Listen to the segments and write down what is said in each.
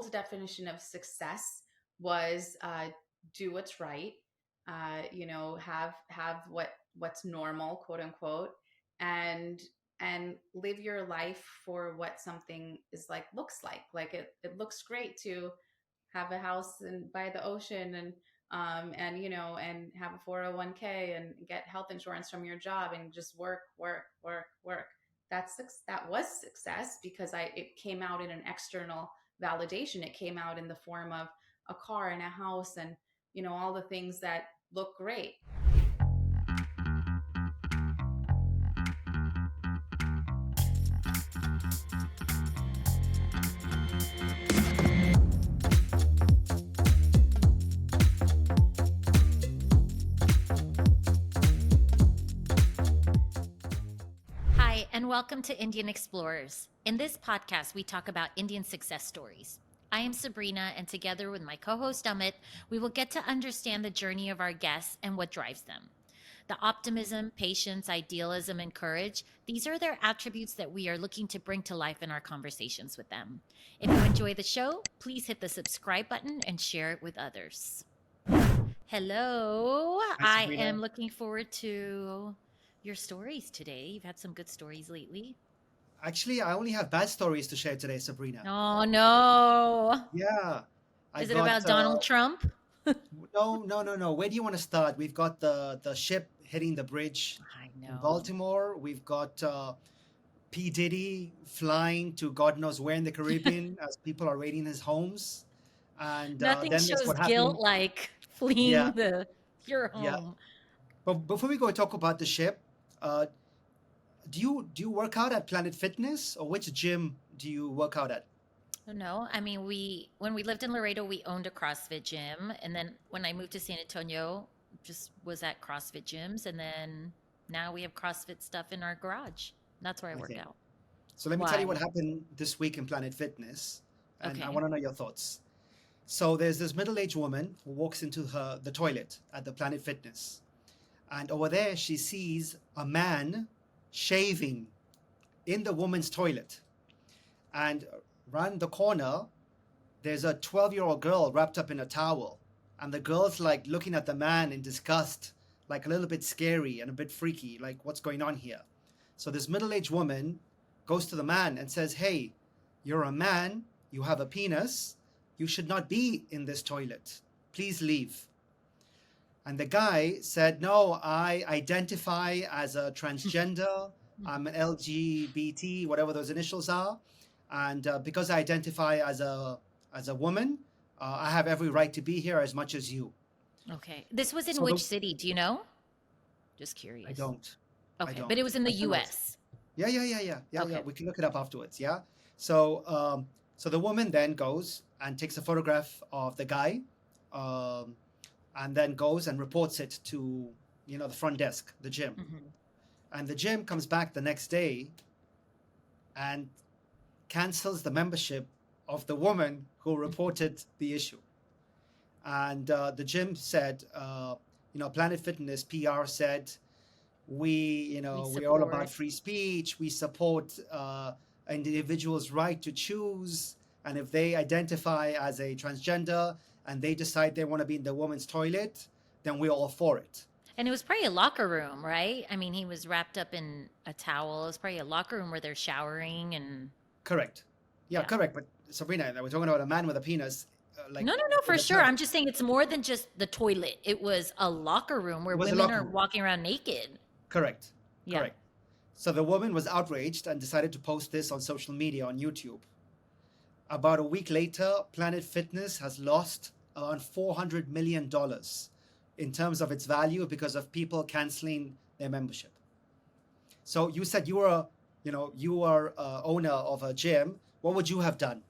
old definition of success was do what's right, have what's normal, quote unquote, and live your life for what something is like looks like. Like it looks great to have a house and by the ocean and and have a 401k and get health insurance from your job and just work work work work. That was success because I it came out in an external validation. It came out in the form of a car and a house and all the things that look great. Hi, and welcome to Indian Explorers. In this podcast, we talk about Indian success stories. I am Sabrina, and together with my co host Amit, we will get to understand the journey of our guests and what drives them. The optimism, patience, idealism, and courage, these are their attributes that we are looking to bring to life in our conversations with them. If you enjoy the show, please hit the subscribe button and share it with others. Hello, Hi, I Sabrina. am looking forward to your stories today. You've had some good stories lately. Actually, I only have bad stories to share today, Sabrina. Oh no. Yeah, I Is it got about Donald Trump? no. Where do you want to start? We've got the ship hitting the bridge I in know. Baltimore. We've got P. Diddy flying to God knows where in the Caribbean as people are raiding his homes, and Nothing then there's shows what guilt happened. like Yeah, fleeing the your yeah. home. But before we go talk about the ship, uh, do you work out at Planet Fitness, or which gym do you work out at? No, I mean we when we lived in Laredo, we owned a CrossFit gym, and then when I moved to San Antonio, just was at CrossFit gyms, and then now we have CrossFit stuff in our garage. That's where I work Okay. out. So let me tell you what Why? happened this week in Planet Fitness, and I Okay. want to know your thoughts. So there's this middle-aged woman who walks into the toilet at the Planet Fitness, and over there she sees a man shaving in the woman's toilet, and round the corner there's a 12-year-old girl wrapped up in a towel, and the girl's like looking at the man in disgust, like a little bit scary and a bit freaky, like what's going on here? So this middle-aged woman goes to the man and says, "Hey, you're a man, you have a penis, you should not be in this toilet. Please leave." And the guy said, "No, I identify as a transgender, I'm an LGBT, whatever those initials are, and because I identify as a woman, I have every right to be here as much as you." Okay. This was in So the, which city? Do you know? Just I curious. don't, I Okay, but it don't, was in the I cannot. US. Yeah. Okay. We can look it up afterwards. Yeah. So, so the woman then goes and takes a photograph of the guy, um, and then goes and reports it to, the front desk, the gym. Hmm. And the gym comes back the next day and cancels the membership of the woman who reported the issue. And the gym said, Planet Fitness PR said, We we're all about support. free speech. We support an individual's right to choose. And if they identify as a transgender and they decide they want to be in the woman's toilet, then we're all for it. And it was probably a locker room, right? I mean, he was wrapped up in a towel. It was probably a locker room where they're showering and Correct. Yeah, yeah. correct. But Sabrina, we're talking about a man with a penis, like No, in for the sure. tub. I'm just saying it's more than just the toilet. It was a locker room where It was a women locker are room. walking around naked. Correct. Yeah. Correct. So the woman was outraged and decided to post this on social media on YouTube. About a week later, Planet Fitness has lost around $400 million in terms of its value because of people canceling their membership. So you said you are owner of a gym. What would you have done?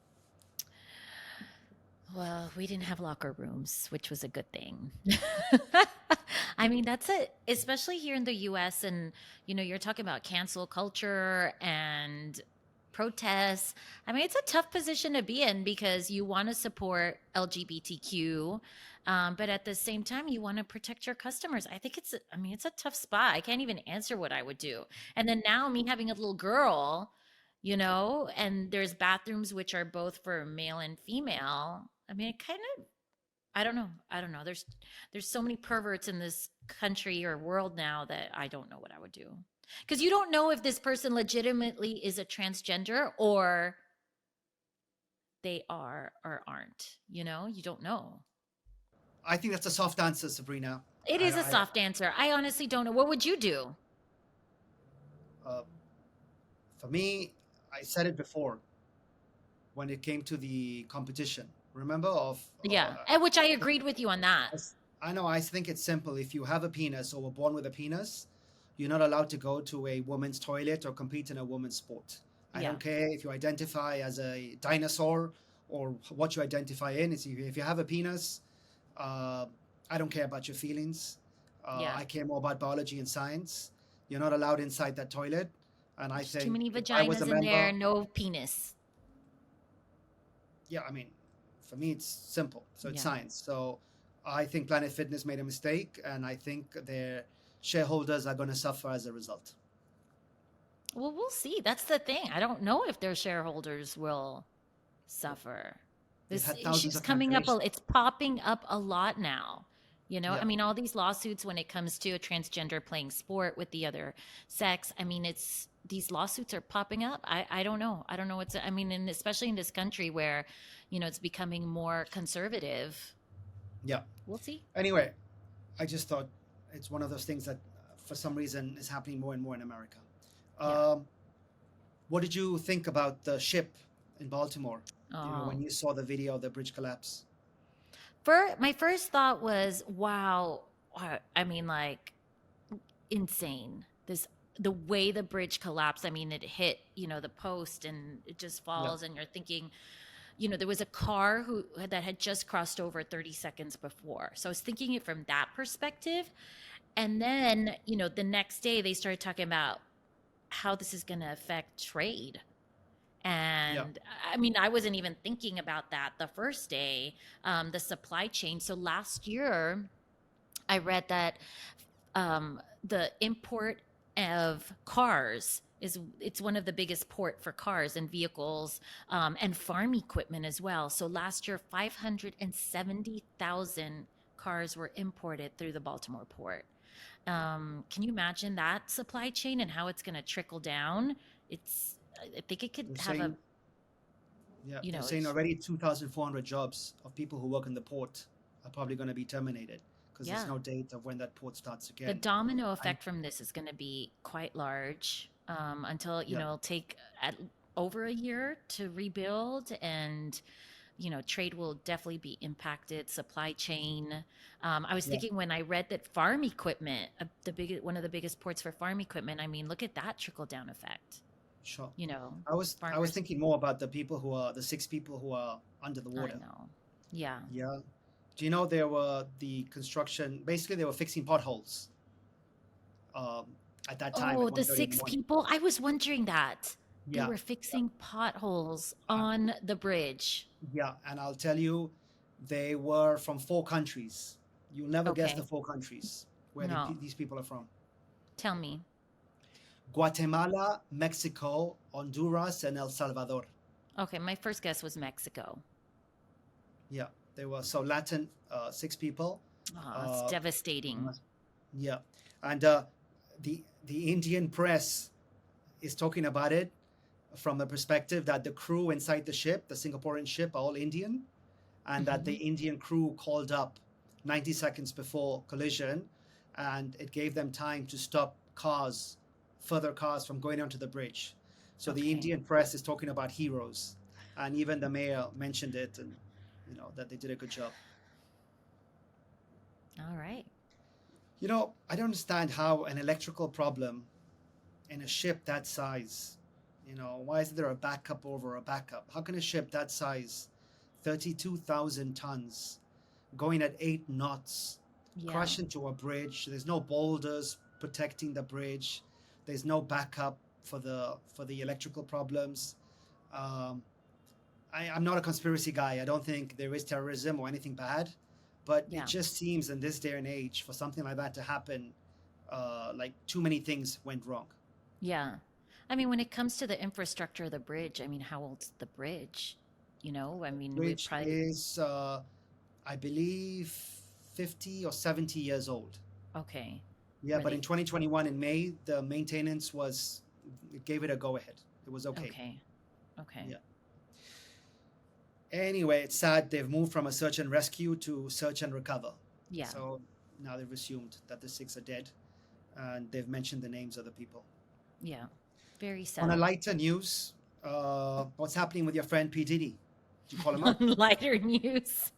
Well, we didn't have locker rooms, which was a good thing. I mean, that's it, especially here in the US. And, you're talking about cancel culture and protests. I mean, it's a tough position to be in because you want to support LGBTQ, but at the same time, you want to protect your customers. I mean, it's a tough spot. I can't even answer what I would do. And then now, me having a little girl, and there's bathrooms which are both for male and female. I mean, it kind of, I don't know. I don't know. There's so many perverts in this country or world now that I don't know what I would do. Because you don't know if this person legitimately is a transgender or they are or aren't, you don't know. I think that's a soft answer, Sabrina. It is a soft answer. I honestly don't know. What would you do? Uh, for me, I said it before when it came to the competition. Remember of Yeah. And which I agreed with you on that. I know. I think it's simple. If you have a penis or were born with a penis, you're not allowed to go to a woman's toilet or compete in a woman's sport. I Yeah. don't care if you identify as a dinosaur or what you identify in. If you have a penis, uh, I don't care about your feelings. Yeah. I care more about biology and science. You're not allowed inside that toilet. And I There's too think many if I was a vaginas in member, there, no penis. yeah, I mean, for me, it's simple. So it's Yeah. science. So I think Planet Fitness made a mistake, and I think their shareholders are going to suffer as a result. Well, we'll see. That's the thing. I don't know if their shareholders will suffer. They've This had thousands issue's of coming up. cancellations. It's popping up a lot now. I Yeah, mean, all these lawsuits when it comes to a transgender playing sport with the other sex. I mean, these lawsuits are popping up. I don't know. I don't know what's. I mean, and especially in this country where, it's becoming more conservative. yeah. We'll see. Anyway, I just thought it's one of those things that, for some reason, is happening more and more in America. Yeah. What did you think about the ship in Baltimore? Oh. When you saw the video of the bridge collapse. My first thought was, wow. I mean, like, insane. The way the bridge collapsed. I mean, it hit, the post and it just Yeah, falls, and you're thinking, there was a car that had just crossed over 30 seconds before. So I was thinking it from that perspective. And then, the next day they started talking about how this is going to affect trade. yeah, And I mean, I wasn't even thinking about that the first day, the supply chain. So last year, I read that the import of cars it's one of the biggest port for cars and vehicles, and farm equipment as well. So last year, 570,000 cars were imported through the Baltimore port. Can you imagine that supply chain and how it's going to trickle down? I think it could they're have saying, yeah, you they're know, saying already 2,400 jobs of people who work in the port are probably going to be terminated because there's yeah, no date of when that port starts the again. domino And effect from this is going to be quite large, until, yeah, it'll take over a year to rebuild. And, trade will definitely be impacted, supply chain. I was yeah, thinking when I read that farm equipment, one of the biggest ports for farm equipment, I mean, look at that trickle down effect, sure. you know, I was farmers. thinking more about the 6 people who are under the I water. know. Yeah. Yeah. Do you know there were the construction? Basically, they were fixing potholes um, at that time Oh, at the 1:30 in the six morning. people. I was wondering that. They Yeah, were fixing potholes uh, on the bridge. yeah. And I'll tell you, they were from 4 countries. You'll never guess the Okay. 4 countries where No. these people are from. Tell me. Guatemala, Mexico, Honduras, and El Salvador. Okay, my first guess was Mexico. Yeah, they were so Latin 6 people. Oh, it's Uh, devastating. yeah, and the Indian press is talking about it from the perspective that the crew inside the ship, the Singaporean ship, are all Indian, and that the Hmm. Indian crew called up 90 seconds before collision, and it gave them time to stop further cars from going onto the bridge. So the Okay. Indian press is talking about heroes, and even the mayor mentioned it, and that they did a good job. All right. I don't understand how an electrical problem in a ship that size, why isn't there a backup over a backup? How can a ship that size, 32,000 tons, going at 8 knots, Yeah. crash into a bridge? There's no boulders protecting the bridge. There's no backup for the electrical problems. Um, I'm not a conspiracy guy. I don't think there is terrorism or anything bad, but it Yeah. just seems in this day and age for something like that to happen, like too many things went wrong. Yeah. I mean, when it comes to the infrastructure of the bridge, I mean, how old's the bridge? I mean, we Bridge probably, is, I believe, 50 or 70 years old. okay. Yeah, Were but in they, 2021 in May, the maintenance was, it gave it a go ahead. It was okay. okay. Okay. Yeah. Anyway, it's sad they've moved from a search and rescue to search and recover. Yeah. So now they've assumed that the six are dead, and they've mentioned the names of the people. Yeah. Very On a sad. lighter news, what's happening with your friend P. Diddy? Did you call him On up? lighter news.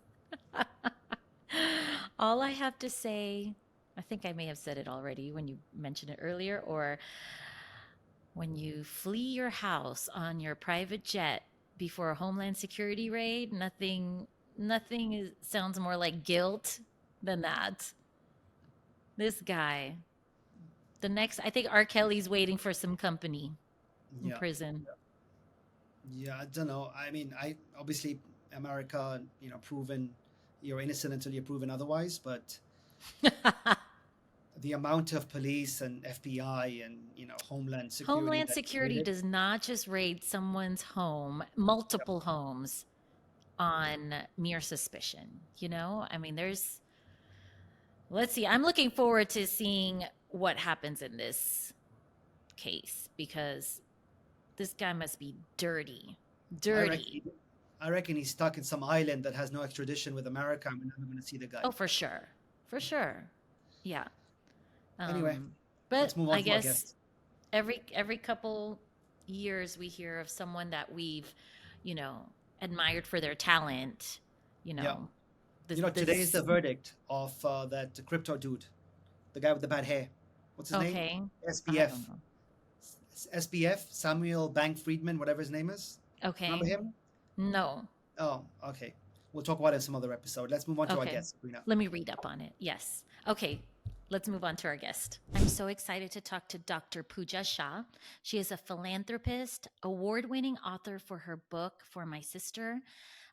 All I have to say, I think I may have said it already when you mentioned it earlier, or when you flee your house on your private jet before a Homeland Security raid, sounds more like guilt than that. This guy, I think R. Kelly's waiting for some company in Yeah. prison. Yeah, I don't know. I mean, I obviously America, proven you're innocent until you're proven otherwise. But the amount of police and FBI and Homeland Security Homeland that Security raided, does not just raid someone's home, yep, multiple homes on mere suspicion. I mean, let's see. I'm looking forward to seeing what happens in this case because this guy must be dirty. I reckon, Dirty. I reckon he's stuck in some island that has no extradition with America, and we're never going to see the guy. Oh, for sure. For sure. Yeah. Anyway, Um, but let's move on I to our guess guest. every couple years we hear of someone that we've, you know, admired for their talent. You Yeah, know, today is the this verdict of that crypto dude, the guy with the bad hair. What's his name? okay. I SBF. don't know. SBF, Samuel Bank Friedman, whatever his name is. Remember Okay. him? No. Oh, okay. We'll talk about it in some other episode. Let's move on to our Okay. guest, Sabrina. Let me read up on it. Yes. Okay. Let's move on to our guest. I'm so excited to talk to Dr. Puja Shah. She is a philanthropist, award winning author for her book, For My Sister,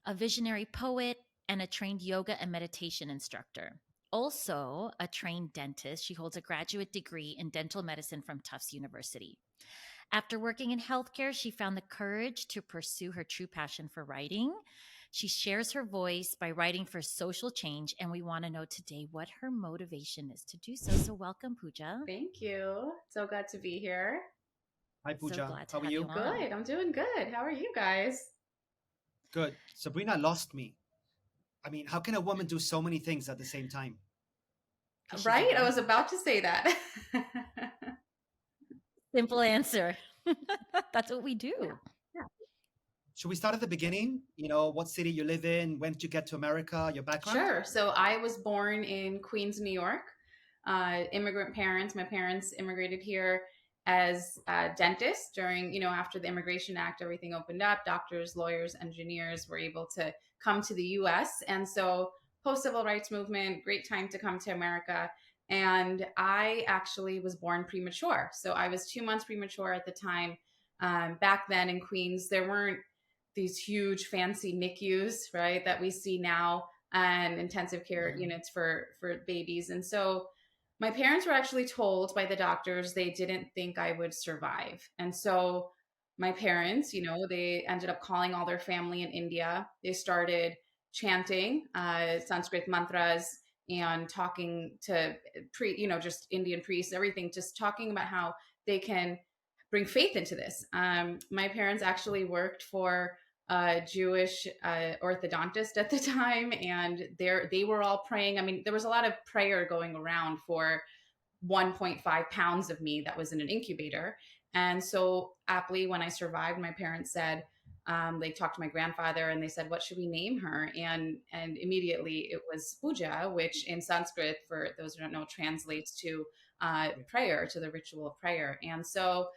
a visionary poet, and a trained yoga and meditation instructor. Also, a trained dentist. She holds a graduate degree in dental medicine from Tufts University. After working in healthcare, she found the courage to pursue her true passion for writing. She shares her voice by writing for social change, and we want to know today what her motivation is to do so. So, welcome, Puja. Thank you. So glad to be here. Hi, So Pooja. glad to How are have you you? on. Good. I'm doing good. How are you guys? Good. Sabrina lost me. I mean, how can a woman do so many things at the same time? 'Cause she's a Right? I woman. was about to say that. Simple answer. That's what we do. Yeah. Should we start at the beginning? What city you live in? When did you get to America? Your background? Sure. So I was born in Queens, New York. Immigrant parents. My parents immigrated here as dentists during, after the Immigration Act, everything opened up. Doctors, lawyers, engineers were able to come to the US. And so, post civil rights movement, great time to come to America. And I actually was born premature. So I was 2 months premature at the time. Back then in Queens, there weren't these huge fancy NICUs, right, that we see now, and intensive care Mhm. units for babies. And so my parents were actually told by the doctors they didn't think I would survive. And so my parents, they ended up calling all their family in India. They started chanting Sanskrit mantras and talking to just Indian priests, everything, just talking about how they can bring faith into this. My parents actually worked for a Jewish orthodontist at the time, and they were all praying. I mean, there was a lot of prayer going around for 1.5 pounds of me that was in an incubator. And so, aptly, when I survived, my parents said, they talked to my grandfather and they said, "What should we name her?" And immediately it was Puja, which in Sanskrit, for those who don't know, translates to prayer, to the ritual of prayer. And so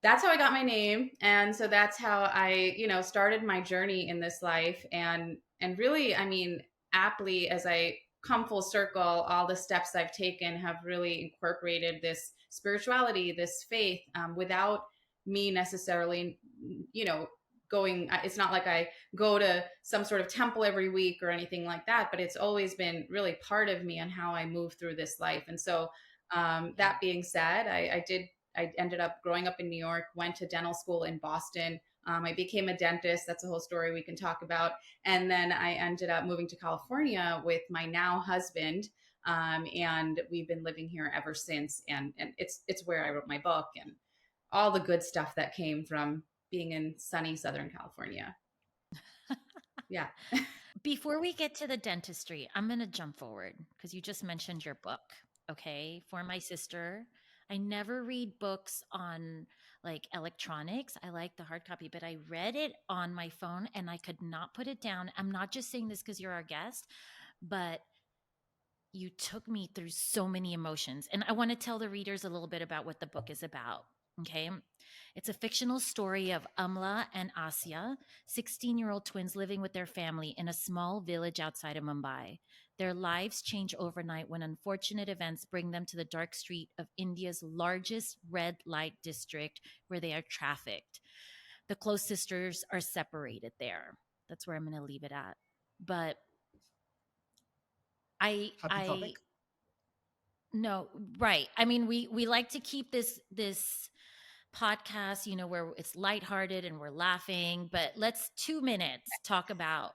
that's how I got my name. And so that's how I, started my journey in this life. And really, I mean, aptly, as I come full circle, all the steps I've taken have really incorporated this spirituality, this faith, without me necessarily, going. It's not like I go to some sort of temple every week or anything like that, but it's always been really part of me and how I move through this life. And so, Yeah. that being said, I did I ended up growing up in New York, went to dental school in Boston. I became a dentist. That's a whole story we can talk about. And then I ended up moving to California with my now husband, and we've been living here ever since. And it's where I wrote my book and all the good stuff that came from being in sunny Southern California. Yeah. Before we get to the dentistry, I'm going to jump forward because you just mentioned your book. Okay. For my sister, I never read books on like electronics. I like the hard copy, but I read it on my phone and I could not put it down. I'm not just saying this because you're our guest, but you took me through so many emotions. And I want to tell the readers a little bit about what the book is about. Okay. It's a fictional story of Amla and Asya, 16-year-old twins living with their family in a small village outside of Mumbai. Their lives change overnight when unfortunate events bring them to the dark street of India's largest red light district where they are trafficked. The close sisters are separated there. That's where I'm going to leave it at. But Happy I topic. no, right. I mean, we like to keep this podcast, you know, where it's lighthearted and we're laughing, but let's 2 minutes talk about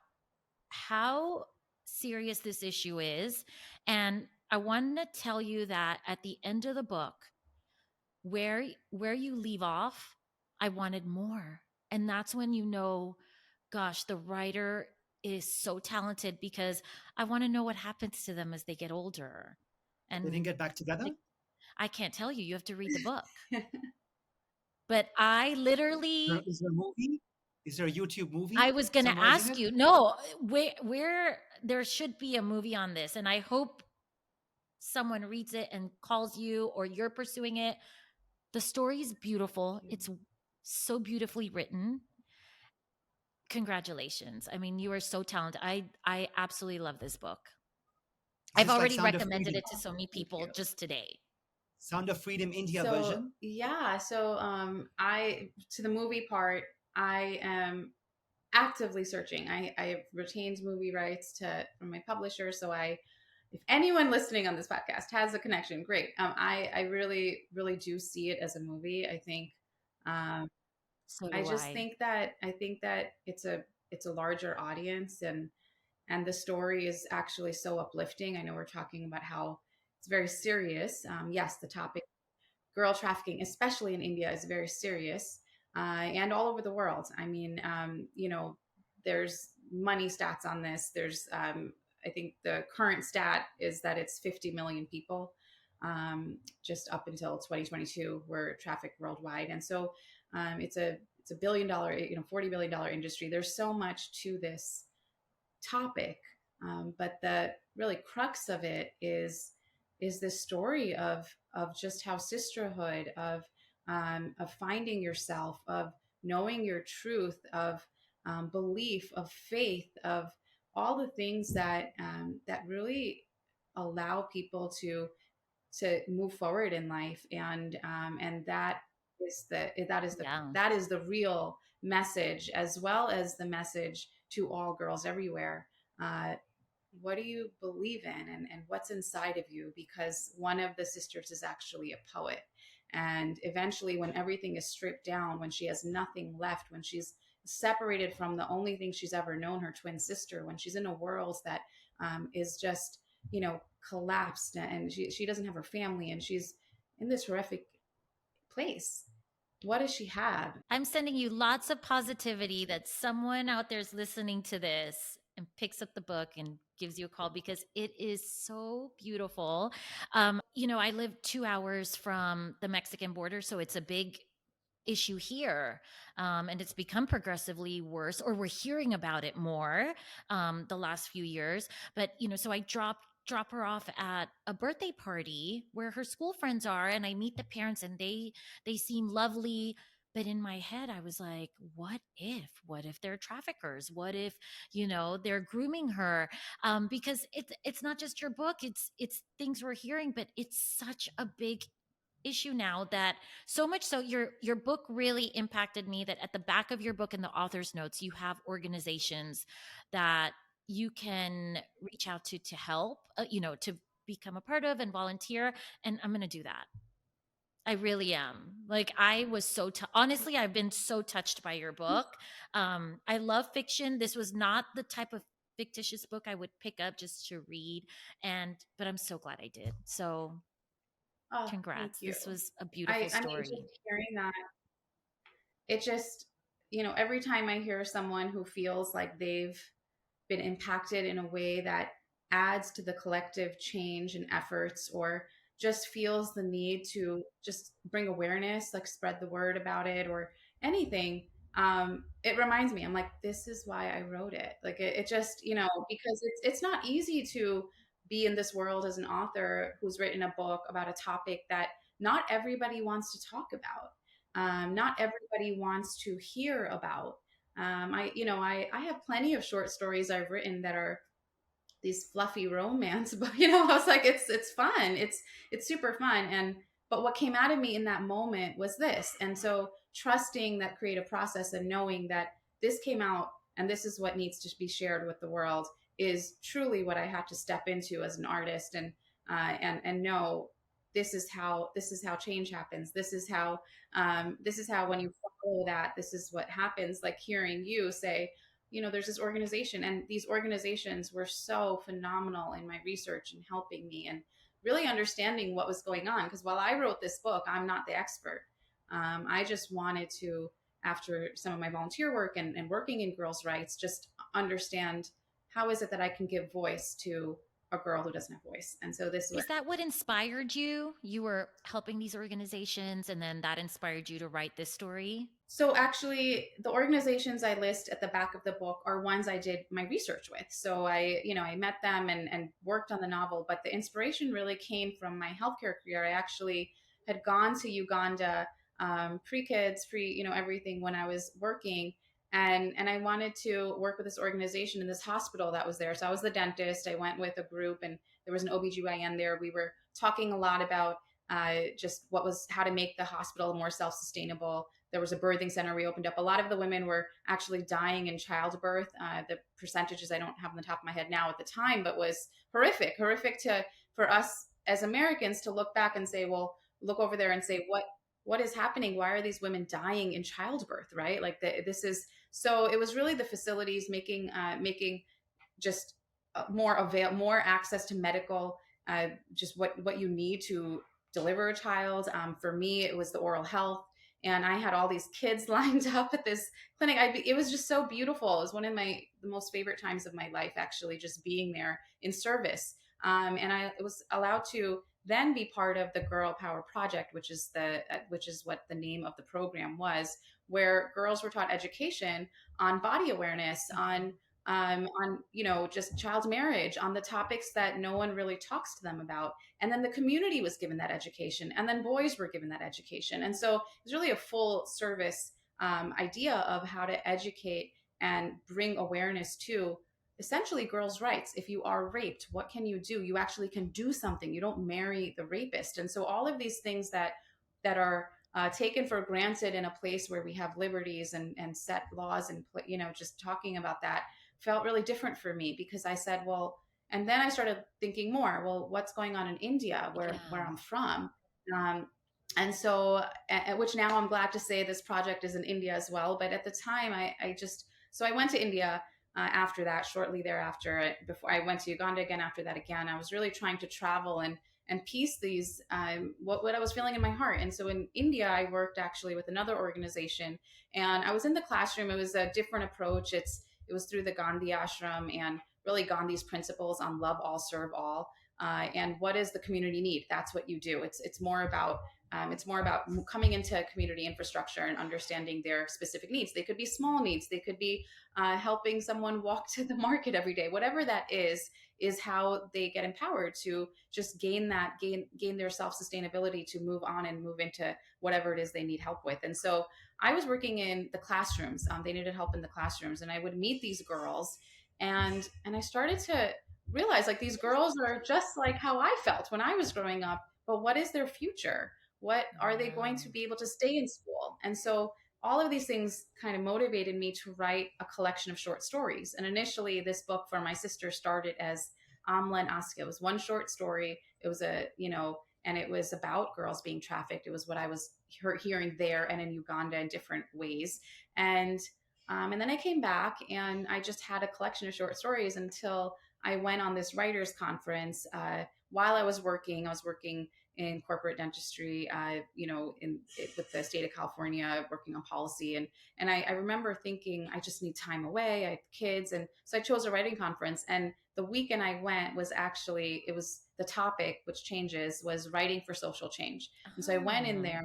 how serious this issue is. And I want to tell you that at the end of the book, where you leave off, I wanted more. And that's when you know, gosh, the writer is so talented because I want to know what happens to them as they get older. They didn't And get back together. like, I can't tell you. You have to read the book. But I literally, Is there a movie? Is there a YouTube I movie was going to summarizing ask it? you, no, where there should be a movie on this. And I hope someone reads it and calls you or you're pursuing it. The story is beautiful. It's so beautifully written. Congratulations. I mean, you are so talented. I absolutely love this book. Is I've this like already Sound of recommended Freedom? it to so many Thank people you. just today. Sound of Freedom India So version? yeah, so I to the movie part, I am actively searching. I have retained movie rights to from my publisher, so I if anyone listening on this podcast has a connection, great. I really do see it as a movie. I think um, So I do just I. think that it's a larger audience, and the story is actually so uplifting. I know we're talking about how it's very serious. Yes, the topic girl trafficking, especially in India, is very serious, and all over the world. I mean, there's money stats on this. I think the current stat is that it's 50 million people, just up until 2022 were trafficked worldwide, and so it's a $1 billion, $40 billion industry. There's so much to this topic, but the really crux of it is this story of just how sisterhood, of finding yourself, of knowing your truth, of belief, of faith, of all the things that really allow people to move forward in life, and Yeah. that is the real message, as well as the message to all girls everywhere. uh, what do you believe in, and what's inside of you, because one of the sisters is actually a poet, and eventually when everything is stripped down, when she has nothing left, when she's separated from the only thing she's ever known, her twin sister, when she's in a world that is just collapsed, and she doesn't have her family, and she's in this horrific place, what does she have? I'm sending you lots of positivity that someone out there is listening to this and picks up the book and gives you a call because it is so beautiful. I live 2 hours from the Mexican border, so it's a big issue here, and it's become progressively worse, or we're hearing about it more the last few years. But so I drop her off at a birthday party where her school friends are, and I meet the parents, and they seem lovely. But in my head, I was like, what if they're traffickers? What if they're grooming her? Because it's not just your book, it's things we're hearing, but it's such a big issue now, that so much so your book really impacted me, that at the back of your book in the author's notes you have organizations that you can reach out to help, to become a part of and volunteer. And I'm going to do that. I really am. Like I was so honestly, I've been so touched by your book. I love fiction. This was not the type of fictitious book I would pick up just to read, and but I'm so glad I did. So Oh, thank congrats. you. This was a beautiful I mean, story. just hearing that, it just, every time I hear someone who feels like they've been impacted in a way that adds to the collective change and efforts, or just feels the need to just bring awareness, like spread the word about it or anything, it reminds me, I'm like, this is why I wrote it. Like it just, because it's not easy to be in this world as an author who's written a book about a topic that not everybody wants to talk about, not everybody wants to hear about. I have plenty of short stories I've written that are these fluffy romance, but I was like, it's fun. It's super fun. And but what came out of me in that moment was this. And so trusting that creative process and knowing that this came out and this is what needs to be shared with the world is truly what I had to step into as an artist, and know this is how change happens. This is how when you follow that, this is what happens. Like hearing you say, there's this organization, and these organizations were so phenomenal in my research and helping me and really understanding what was going on. Because while I wrote this book, I'm not the expert. I just wanted to, after some of my volunteer work and working in girls' rights, just understand how is it that I can give voice to a girl who doesn't have voice. And so this was. Is that what inspired you? You were helping these organizations and then that inspired you to write this story? So actually, the organizations I list at the back of the book are ones I did my research with. So I met them and worked on the novel, but the inspiration really came from my healthcare career. I actually had gone to Uganda, pre-kids, everything when I was working. And I wanted to work with this organization in this hospital that was there. So I was the dentist. I went with a group, and there was an OBGYN there. We were talking a lot about just how to make the hospital more self-sustainable. There was a birthing center we opened up. A lot of the women were actually dying in childbirth. The percentages I don't have on the top of my head now at the time, but was horrific for us as Americans to look back and say, well, look over there and say, what is happening? Why are these women dying in childbirth? Right? Like this is so. It was really the facilities making just more access to medical, just what you need to deliver a child. For me, it was the oral health, and I had all these kids lined up at this clinic. It was just so beautiful. It was one of the most favorite times of my life, actually, just being there in service. And I was allowed to then be part of the Girl Power Project, which is what the name of the program was, where girls were taught education on body awareness, on just child marriage, on the topics that no one really talks to them about. And then the community was given that education, and then boys were given that education. And so it's really a full service idea of how to educate and bring awareness to essentially girls' rights. If you are raped, what can you do? You actually can do something. You don't marry the rapist. And so all of these things that are taken for granted in a place where we have liberties and set laws, and just talking about that felt really different for me, because I said, well, and then I started thinking more, well, what's going on in India, where I'm from? And so, which now I'm glad to say this project is in India as well. But at the time, so I went to India after that, shortly thereafter. Before I went to Uganda again, after that again, I was really trying to travel and piece these, what I was feeling in my heart. And so in India, I worked actually with another organization, and I was in the classroom. It was a different approach. It was through the Gandhi ashram, and really Gandhi's principles on love all, serve all, and what does the community need? That's what you do. It's more about coming into community infrastructure and understanding their specific needs. They could be small needs. They could be helping someone walk to the market every day. Whatever that is how they get empowered to just gain their self-sustainability, to move on and move into whatever it is they need help with. And so I was working in the classrooms. They needed help in the classrooms, and I would meet these girls, and I started to realize, like, these girls are just like how I felt when I was growing up. But what is their future? What are they going to be able to stay in school? And so all of these things kind of motivated me to write a collection of short stories. And initially, this book for my sister started as Amla and Aska. It was one short story. It was and it was about girls being trafficked. It was what I was hearing there and in Uganda in different ways. And and then I came back and I just had a collection of short stories until I went on this writers conference while I was working. I was working in corporate dentistry, with the state of California, working on policy, and I remember thinking I just need time away. I had kids, and so I chose a writing conference. And the weekend I went was actually it was the topic, which changes, was writing for social change. And so I went in Oh. there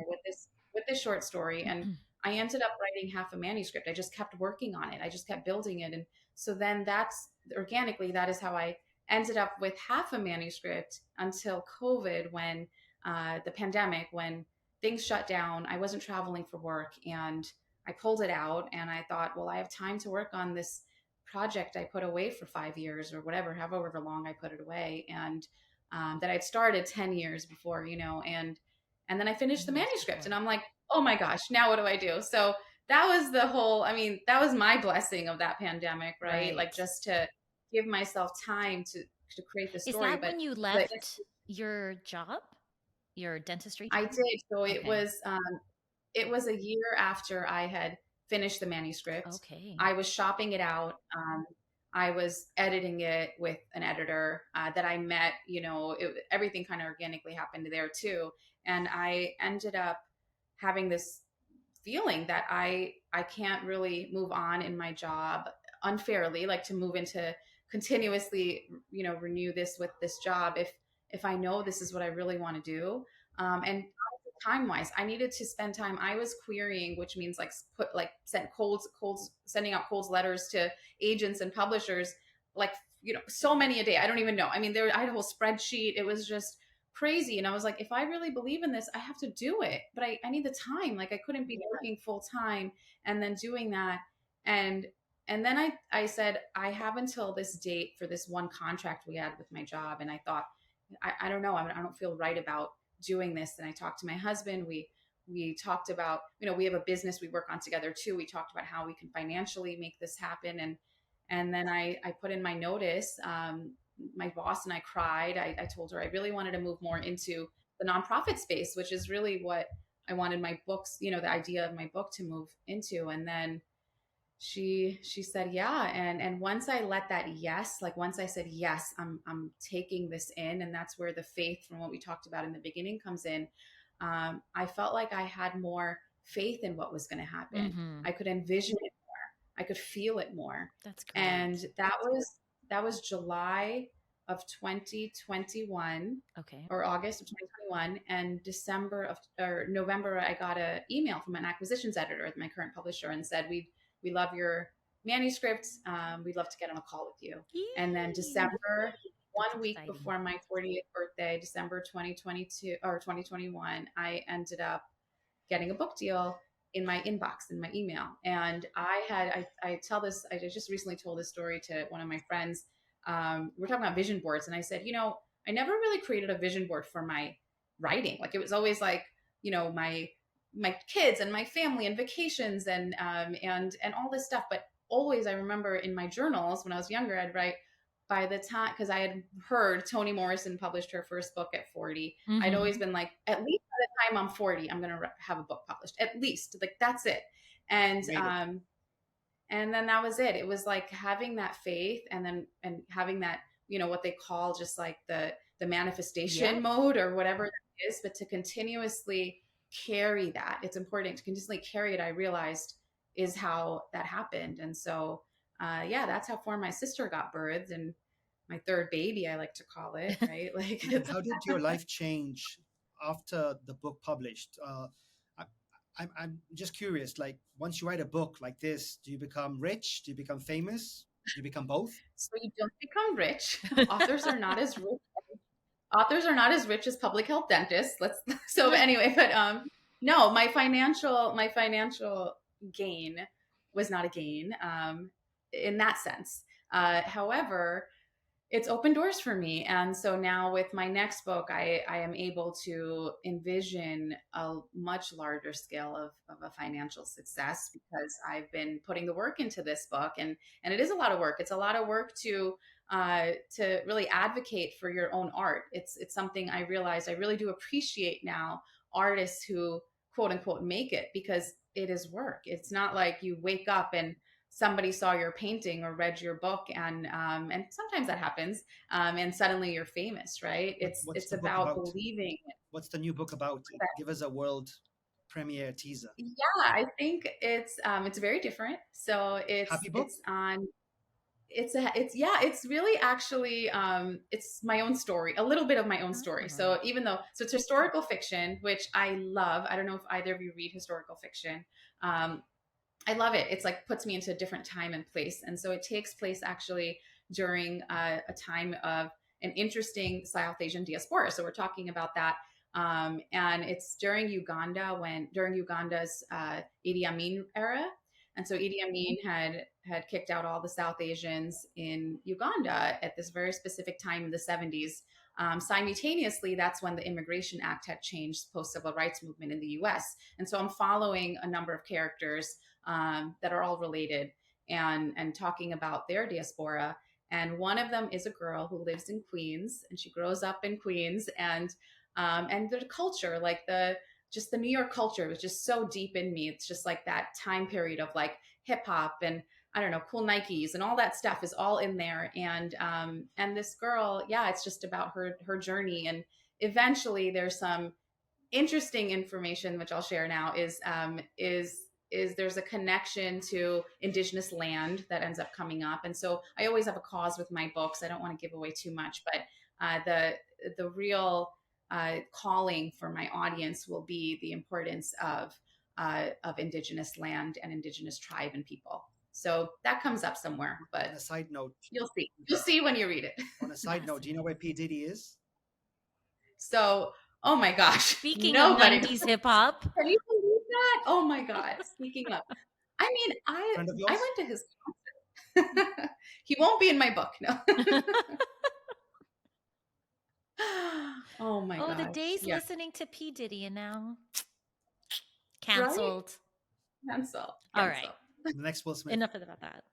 with this short story, and I ended up writing half a manuscript. I just kept working on it. I just kept building it, and so then that's organically that is how I ended up with half a manuscript until COVID, when the pandemic, when things shut down. I wasn't traveling for work, and I pulled it out, and I thought, well, I have time to work on this project I put away for 5 years or whatever, however long I put it away, and that I'd started 10 years before, and then I finished the manuscript, and I'm like, oh my gosh, now what do I do? So that was the whole, I mean, that was my blessing of that pandemic, right? Right. Like, just to give myself time to create the Is story. that when you But left your job, your dentistry I job? did. So Okay. it was a year after I had finished the manuscript. Okay. I was shopping it out. I was editing it with an editor that I met. Everything kind of organically happened there too, and I ended up having this feeling that I can't really move on in my job unfairly, like to move into continuously, renew this with this job if I know this is what I really want to do. And time wise, I needed to spend time. I was querying, which means like sending out cold letters to agents and publishers, like so many a day. I don't even know. I mean, I had a whole spreadsheet. It was just crazy. And I was like, if I really believe in this, I have to do it. But I need the time. Like, I couldn't be working full time and then doing that. And and then I said, I have until this date for this one contract we had with my job. And I thought, I don't know. I don't feel right about doing this. And I talked to my husband. We talked about, we have a business we work on together too. We talked about how we can financially make this happen. And then I put in my notice. My boss and I cried. I told her I really wanted to move more into the nonprofit space, which is really what I wanted my books, the idea of my book to move into. And then she said yeah, and once I let that yes, like once I said yes, I'm taking this in, and that's where the faith from what we talked about in the beginning comes in. I felt like I had more faith in what was going to happen. Mm-hmm. I could envision it more. I could feel it more. That's And great. that was July of 2021, Okay. or August of 2021, and December of or November, I got an email from an acquisitions editor at my current publisher and said, we love your manuscript. We'd love to get on a call with you. And then Yay. December, That's one week exciting. before my 40th birthday, December 2022 or 2021, I ended up getting a book deal in my inbox, in my email. And I tell this, I just recently told this story to one of my friends. We're talking about vision boards. And I said, I never really created a vision board for my writing. Like, it was always like, my kids and my family and vacations and all this stuff. But always, I remember in my journals when I was younger, I'd write, by the time, because I had heard Toni Morrison published her first book at 40, I'd Mm-hmm. always been like, at least by the time I'm 40, I'm going to have a book published. At least, like, that's it. And Made it. and then that was it. It was like having that faith, and having that, what they call just like the manifestation Yeah. mode or whatever that is, but to continuously carry that. It's important to continuously carry it. I realized is how that happened. And so yeah, that's how For My Sister got birthed, and my third baby, I like to call it, right? Like, And how did your life change after the book published? I, I'm just curious. Like, once you write a book like this, do you become rich? Do you become famous? Do you become both? so you don't become rich. Authors are not as rich. Authors are not as rich as public health dentists. But anyway, but no, my financial gain was not a gain in that sense. However, it's opened doors for me. And so now with my next book, I am able to envision a much larger scale of a financial success, because I've been putting the work into this book, and it is a lot of work. It's a lot of work to to really advocate for your own art. It's something I realize I really do appreciate now, artists who quote unquote make it, because it is work. It's not like you wake up and somebody saw your painting or read your book, and sometimes that happens, and suddenly you're famous, right? What's It's the book about about? believing. What's the new book about? Give us a world premiere teaser. Yeah, I think it's very different. So Happy book? it's on it's yeah, it's really actually it's my own story, a little bit of my own story. Oh. So even though, so it's historical fiction, which I love. I don't know if either of you read historical fiction. um I love it. It's like puts me into a different time and place. And so it takes place actually during a time of an interesting South Asian diaspora. So we're talking about that. And it's during Uganda, when during Uganda's Idi Amin era. And so Idi Amin had kicked out all the South Asians in Uganda at this very specific time in the 70s. Simultaneously, that's when the Immigration Act had changed post civil rights movement in the US. And so I'm following a number of characters that are all related, and talking about their diaspora. And one of them is a girl who lives in Queens, and she grows up in Queens, and the culture, like the just the New York culture, was just so deep in me. It's just like that time period of like hip hop and I don't know, cool Nikes and all that stuff is all in there. And this girl, yeah, it's just about her journey. And eventually, there's some interesting information which I'll share now, is there's a connection to indigenous land that ends up coming up. And so I always have a cause with my books. I don't want to give away too much, but the real calling for my audience will be the importance of indigenous land and indigenous tribe and people. So that comes up somewhere, but On a side note, you'll see when you read it. on a side note, do you know where P Diddy is? So, oh my gosh, Speaking of nobody. 90s hip hop. Can you believe that? Oh my God. Speaking of, I mean, Friend of I yours? went to his concert. He won't be in my book, no. Oh my Oh, the gosh. days Yeah. listening to P. Diddy and now Right? canceled. Cancel. All right. Cancel. The next Will Smith. Enough about that.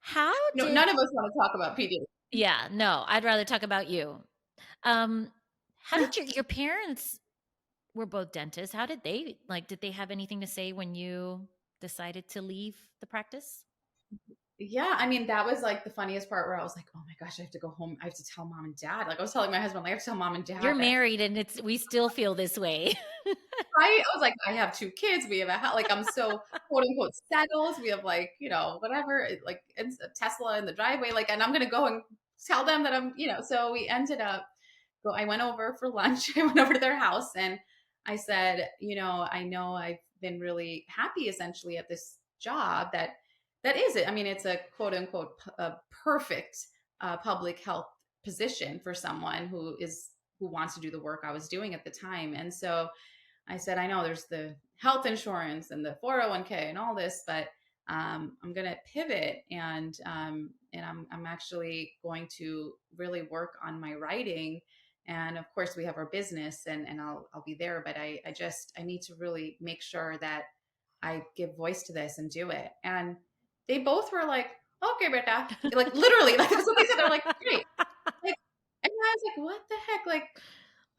How No, did none of us want to talk about PD. Yeah, no, I'd rather talk about you. Um, how did your parents were both dentists? How did they like did they have anything to say when you decided to leave the practice? Yeah, I mean, that was like the funniest part, where I was like, oh my gosh, I have to go home. I have to tell mom and dad. Like I was telling my husband, like, I have to tell mom and dad You're that married and we still feel this way. I was like, I have two kids. We have a house. Like, I'm so quote unquote settled. We have like, whatever, like a Tesla in the driveway. Like, and I'm going to go and tell them that so we ended up, I went over for lunch. I went over to their house and I said, I know I've been really happy essentially at this job that is it. I mean, it's a quote unquote a perfect public health position for someone who wants to do the work I was doing at the time. And so I said, I know there's the health insurance and the 401k and all this, but I'm going to pivot, and I'm actually going to really work on my writing. And of course, we have our business, and I'll be there. But I need to really make sure that I give voice to this and do it. And they both were like, okay, beta. Like literally, like that's what they said. They're like, great. Like, and I was like, what the heck? Like,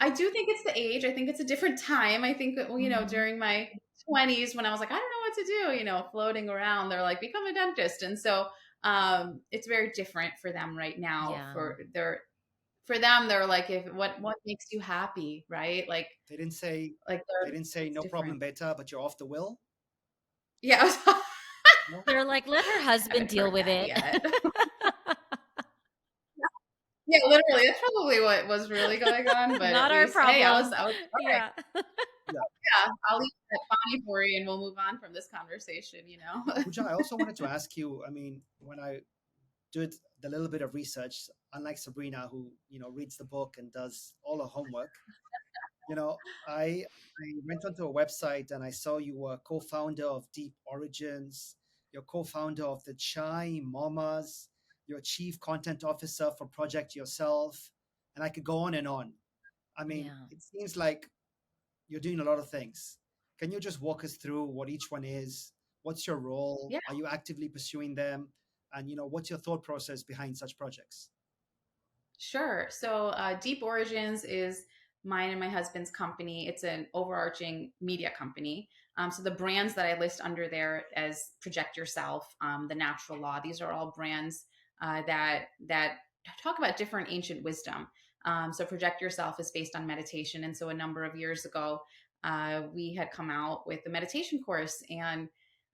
I do think it's the age. I think it's a different time. I think that, during my 20s, when I was like, I don't know what to do, floating around, they're like, become a dentist. And so it's very different for them right now. Yeah. For them, they're like, if what makes you happy, right? Like They didn't say like no different. problem, beta, but you're off the will. Yeah, No? They're like, let her husband deal with it. Yeah, literally, that's probably what was really going on. But Not at our least, hey, I problem. was all right. Yeah. Yeah, I'll leave that Bonnie for you, and we'll move on from this conversation. Puja, I also wanted to ask you. I mean, when I did the little bit of research, unlike Sabrina, who reads the book and does all her homework, I went onto a website and I saw you were co-founder of Deep Origins. You're co-founder of the Chai Mamas. You're chief content officer for Project Yourself, and I could go on and on. I mean, Yeah. it seems like you're doing a lot of things. Can you just walk us through what each one is? What's your role? Yeah. Are you actively pursuing them? And what's your thought process behind such projects? Sure. So, Deep Origins is mine and my husband's company. It's an overarching media company. So, the brands that I list under there as Project Yourself, The Natural Law, these are all brands that talk about different ancient wisdom. So, Project Yourself is based on meditation, and so a number of years ago, we had come out with the meditation course, and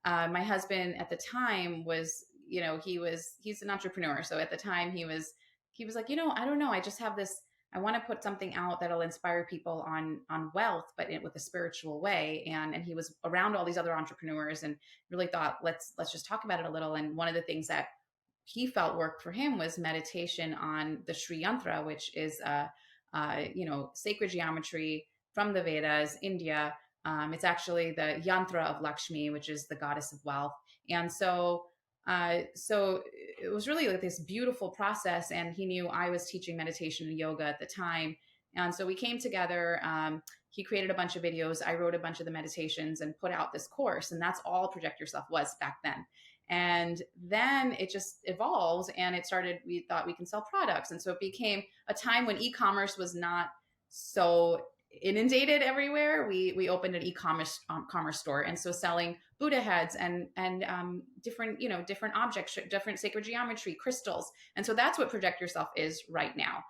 my husband at the time was, he's an entrepreneur. So at the time he was like, I don't know, I just have this, I want to put something out that'll inspire people on wealth, but with a spiritual way. And he was around all these other entrepreneurs and really thought, let's just talk about it a little. And one of the things that he felt worked for him was meditation on the Sri Yantra, which is sacred geometry from the Vedas, India. It's actually the yantra of Lakshmi, which is the goddess of wealth. And so it was really like this beautiful process. And he knew I was teaching meditation and yoga at the time. And so we came together. He created a bunch of videos. I wrote a bunch of the meditations and put out this course. And that's all Project Yourself was back then. And then it just evolved and we thought we can sell products. And so it became a time when e-commerce was not so inundated everywhere. We opened an e-commerce commerce store, and so selling Buddha heads and different objects, different sacred geometry, crystals, and so that's what Project Yourself is right now.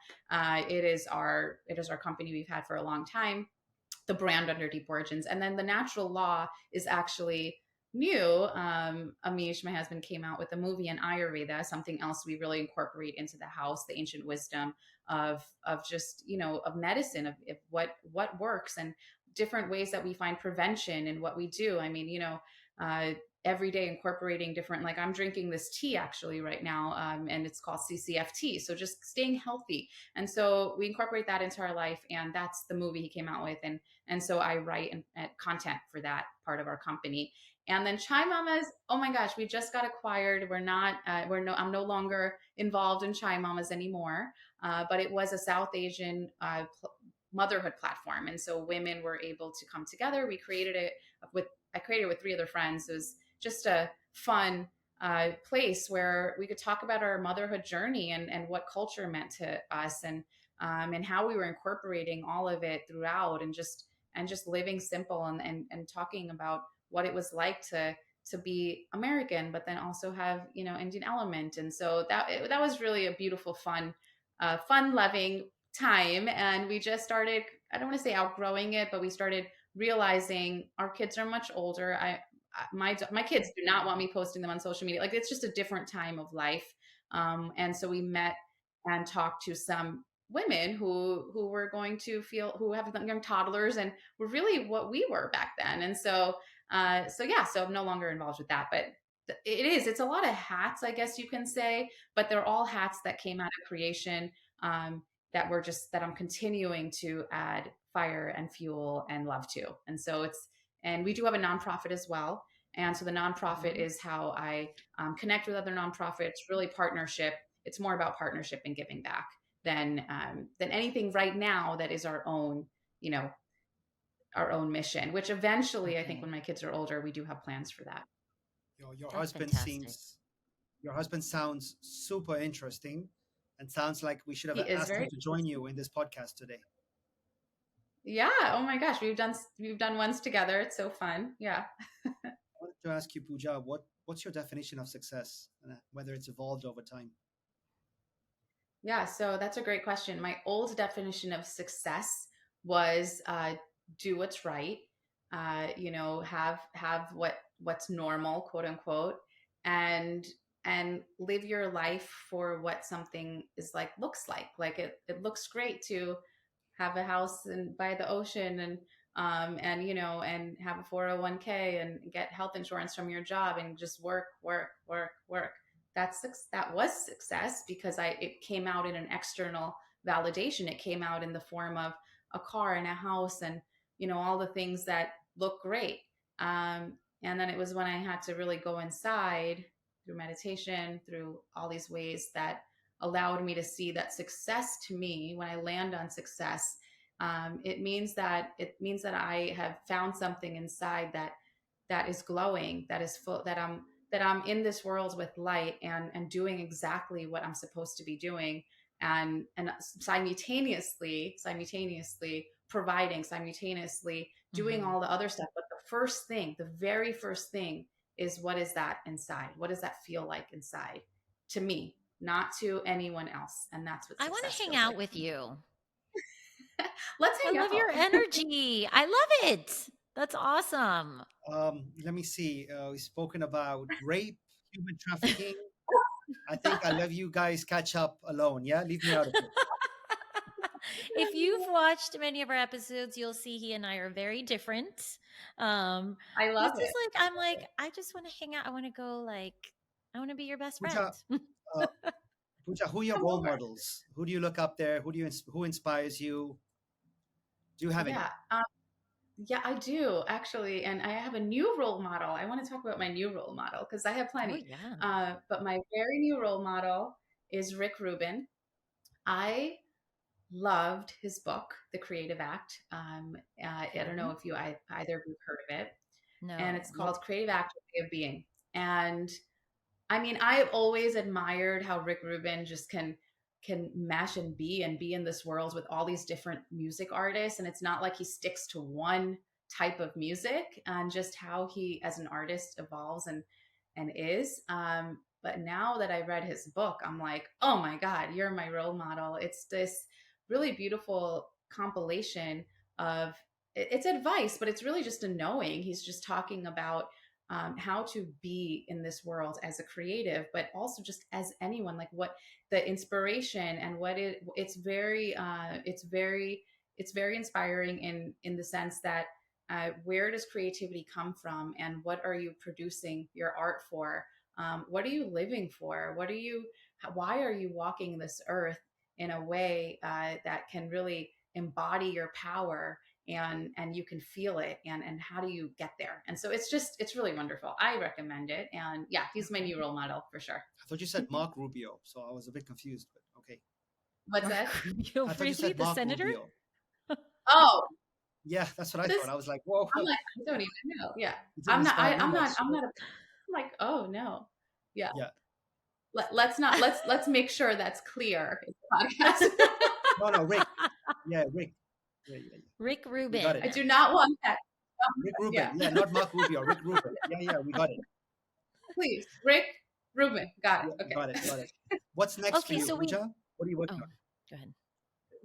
It is our company we've had for a long time, the brand under Deep Origins, and then the Natural Law is actually new. Amish, my husband, came out with a movie in Ayurveda, something else we really incorporate into the house, the ancient wisdom of just of medicine, of what works, and different ways that we find prevention in what we do. I mean, every day incorporating different, like I'm drinking this tea actually right now, and it's called CCFT, so just staying healthy. And so we incorporate that into our life, and that's the movie he came out with. And so I write and content for that part of our company. And then Chai Mamas, oh my gosh, we just got acquired. I'm no longer involved in Chai Mamas anymore, but it was a South Asian motherhood platform, and so women were able to come together. I created it with three other friends. It was just a fun place where we could talk about our motherhood journey and what culture meant to us, and how we were incorporating all of it throughout, and just living simple, and talking about what it was like to be American, but then also have Indian element. And so that was really a beautiful, fun loving time. And we just started, I don't want to say outgrowing it, but we started realizing our kids are much older. My kids do not want me posting them on social media. Like, it's just a different time of life. And so we met and talked to some women who were going to who have young toddlers and were really what we were back then. And so I'm no longer involved with that, but it's a lot of hats, I guess you can say, but they're all hats that came out of creation, that I'm continuing to add fire and fuel and love to. And we do have a nonprofit as well. And so the nonprofit is how I connect with other nonprofits, really partnership. It's more about partnership and giving back than anything right now that is you know, our own mission, which eventually, I think Okay. when my kids are older, we do have plans for that. Your That's husband fantastic. seems your husband sounds super interesting, and sounds like we should have He is asked him very to join you in this podcast today. Yeah. Oh my gosh, we've done ones together. It's so fun. Yeah. I wanted to ask you, Puja, what's your definition of success, and whether it's evolved over time? Yeah, so that's a great question. My old definition of success was do what's right, have what's normal, quote unquote, and live your life for what something is like looks like. Like it looks great to have a house and by the ocean, and have a 401k and get health insurance from your job and just work, work, work, work. That was success because it came out in an external validation. It came out in the form of a car and a house, and all the things that look great. And then it was when I had to really go inside through meditation, through all these ways that allowed me to see that success, to me, when I land on success, it means that I have found something inside that is glowing, that is full, that I'm in this world with light and doing exactly what I'm supposed to be doing, and simultaneously providing, simultaneously doing Mm-hmm. all the other stuff. But the first thing, the very first thing, is what is that inside? What does that feel like inside? To me, not to anyone else. And that's what I want success to hang feels out like with to me. you. Let's I hang love out. your energy. I love it. That's awesome. Let me see. We've spoken about rape, human trafficking. I think I love you guys catch up alone. Yeah, leave me out of it. If you've watched many of our episodes, you'll see he and I are very different. Um, I he's love just it. like, I'm like, I just want to hang out. I want to go, like, I want to be your best friend. Puja, uh, Puja, who are your Come role over. models? Who do you look up there? Who inspires you? Do you have any? Yeah. Yeah, I do actually. And I have a new role model. I want to talk about my new role model because I have Oh, plenty. yeah. But my very new role model is Rick Rubin. I loved his book, The Creative Act. I don't know Okay. if either of you heard of it. And it's No. Nope. called Creative Act, Way of Being. And I mean, I've always admired how Rick Rubin just can mesh and be in this world with all these different music artists, and it's not like he sticks to one type of music, and just how he as an artist evolves and is. But now that I read his book, I'm like, oh my God, you're my role model. It's this really beautiful compilation of it's advice, but it's really just a knowing. He's just talking about how to be in this world as a creative, but also just as anyone, like what the inspiration and what it's very inspiring in the sense that where does creativity come from and what are you producing your art for? What are you living for? Why are you walking this earth in a way that can really embody your power and you can feel it and how do you get there? And so it's really wonderful. I recommend it. And yeah, he's my new role model for sure. I thought you said Mark Rubio, so I was a bit confused. But okay, What's Mark that? Rubio, I thought you really? said The Mark senator? Rubio. Oh, Yeah, that's what I this thought. I was like, whoa, I'm like, I don't even know. Yeah. it didn't inspire me I'm much. not I'm like, oh no. Yeah. Yeah, Let's not let's make sure that's clear in the podcast. no, no, Rick. Yeah, Rick. Yeah, yeah, yeah. Rick We got I it. Rubin. do not want that. Rick Rubin. Yeah. Yeah, not Mark Rubio. Rick Rubin. Yeah, yeah, we got it. Please. Rick Rubin. Got Yeah, it. Okay. got it, got it. What's next for Okay, you, so we, Pooja? What are you working oh, on? go ahead.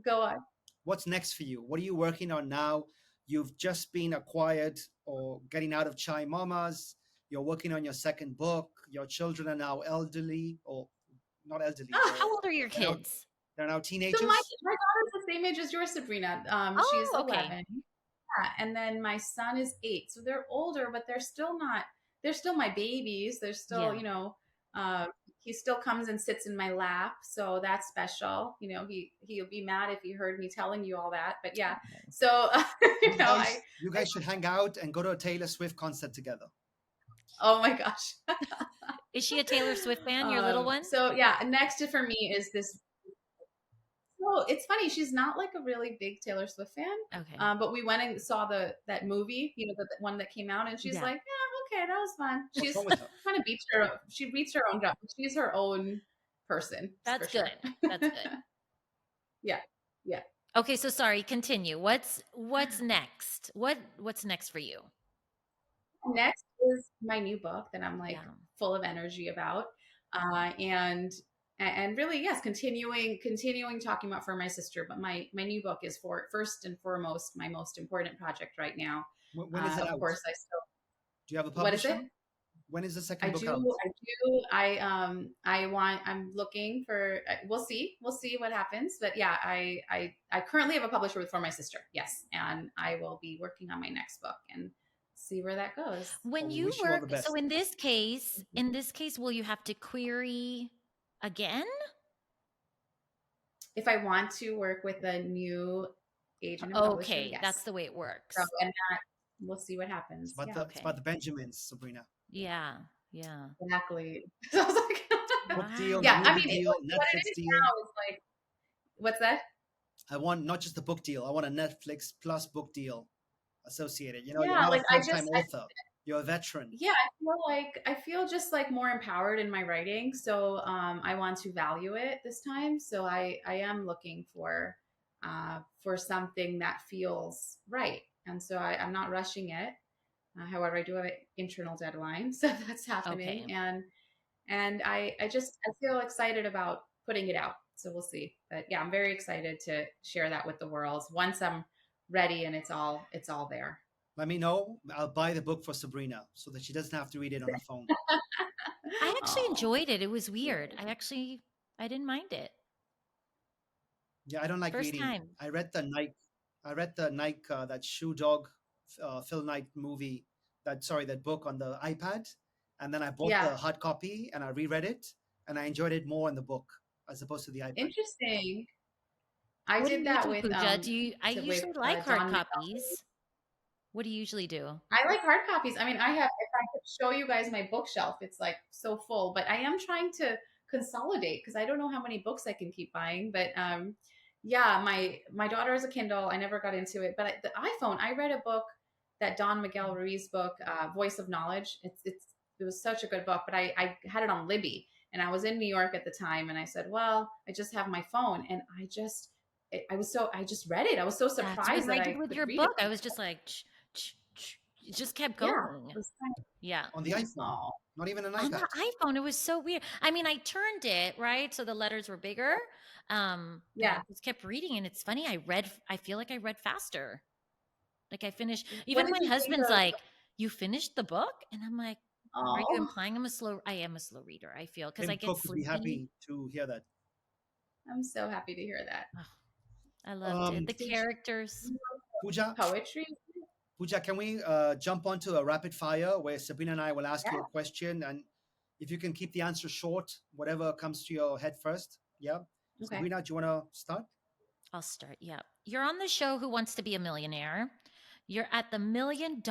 Go on. What's next for you? What are you working on now? You've just been acquired or getting out of Chai Mamas. You're working on your second book. Your children are now elderly, or not elderly. Ah, How old are your They're now, kids? they're now so teenagers. my daughter's the same age as yours, Sabrina. She's Oh, okay. 11. Yeah, and then my son is 8. So they're older, but they're still not. They're still my babies. They're still, Yeah. uh, he still comes and sits in my lap, so that's special. He'll be mad if he heard me telling you all that, but yeah. Okay. So You guys should hang out and go to a Taylor Swift concert together. oh my gosh. Is she a Taylor Swift fan, your little one? So yeah, next for me is this. No, it's funny. She's not like a really big Taylor Swift fan. Okay. But we went and saw that movie, the one that came out, and she's Yeah. like, "Yeah, okay, that was fun." What's She's wrong with her? kind of she beats her own job. She's her own person. That's for sure. good. That's good. Yeah, yeah. Okay, so sorry, continue. What's next? What's next for you? Next is my new book that I'm like Yeah. full of energy about, and really yes, continuing talking about For My Sister. But my new book is for first and foremost my most important project right now. When is it Of out? course, I still. Do you have a What is publisher? it? When is the I second book do. out? I do. I'm looking for. We'll see. We'll see what happens. But yeah, I currently have a publisher For My Sister. Yes, and I will be working on my next book and see where that goes. When Well, we you wish you all the work, best. so in this case, will you have to query again? If I want to work with a new agent and publisher, Okay, yes. that's the way it works. So, and that we'll see what happens. It's about, Yeah, it's about the Benjamins, Sabrina. Yeah, yeah. exactly. So I was like, Book deal, yeah. I movie mean, deal, what it Netflix is deal. now is like, what's that? I want not just a book deal. I want a Netflix plus book deal associated. You're Yeah, not a like full-time author. You're a veteran. Yeah, I feel just like more empowered in my writing. So I want to value it this time. So I am looking for something that feels right. And so I'm not rushing it. However, I do have an internal deadline, so that's happening. Okay. And I feel excited about putting it out. So we'll see. But yeah, I'm very excited to share that with the world once I'm ready and it's all there. Let me know. I'll buy the book for Sabrina so that she doesn't have to read it on her phone. I actually Oh, enjoyed it. It was weird. I didn't mind it. Yeah, I don't like First reading. time. I read the Nike that Shoe Dog, Phil Knight movie. That book on the iPad, and then I bought yeah, the hard copy and I reread it, and I enjoyed it more in the book as opposed to the iPad. interesting. I What do did you that do, Pooja? I with usually like hard Don McGill. copies. What do you usually do? I like hard copies. I mean, if I could show you guys my bookshelf, it's like so full, but I am trying to consolidate because I don't know how many books I can keep buying. But yeah, my daughter has a Kindle. I never got into it, but the iPhone, I read a book, that Don Miguel Ruiz book, Voice of Knowledge. It was such a good book, but I had it on Libby and I was in New York at the time and I said, well, I just have my phone and I just read it. I was so That's surprised what that I did I with could your read it. book. I was just like, it just kept Yeah. going. It was kind Yeah. On the iPhone, Oh, not even an On the iPad. iPhone, it was so weird. I mean, I turned it, right? So the letters were bigger. But I yeah. just kept reading. And it's funny, I feel like I read faster. Like I finished, What even did my you think husband's of? like, you finished the book? And I'm like, are you Oh, implying I am a slow reader, I feel, because I Tim get Cook would be sleepy. happy to hear that. I'm so happy to hear that. Oh, I loved it. The Did you characters. Pooja, poetry? Pooja, can we jump onto a rapid fire where Sabrina and I will ask you a Yeah. question, and if you can keep the answer short, whatever comes to your head first. Yeah. Okay. Sabrina, do you want to start? I'll start. Yeah. You're on the show Who Wants to Be a Millionaire. You're at the $1 million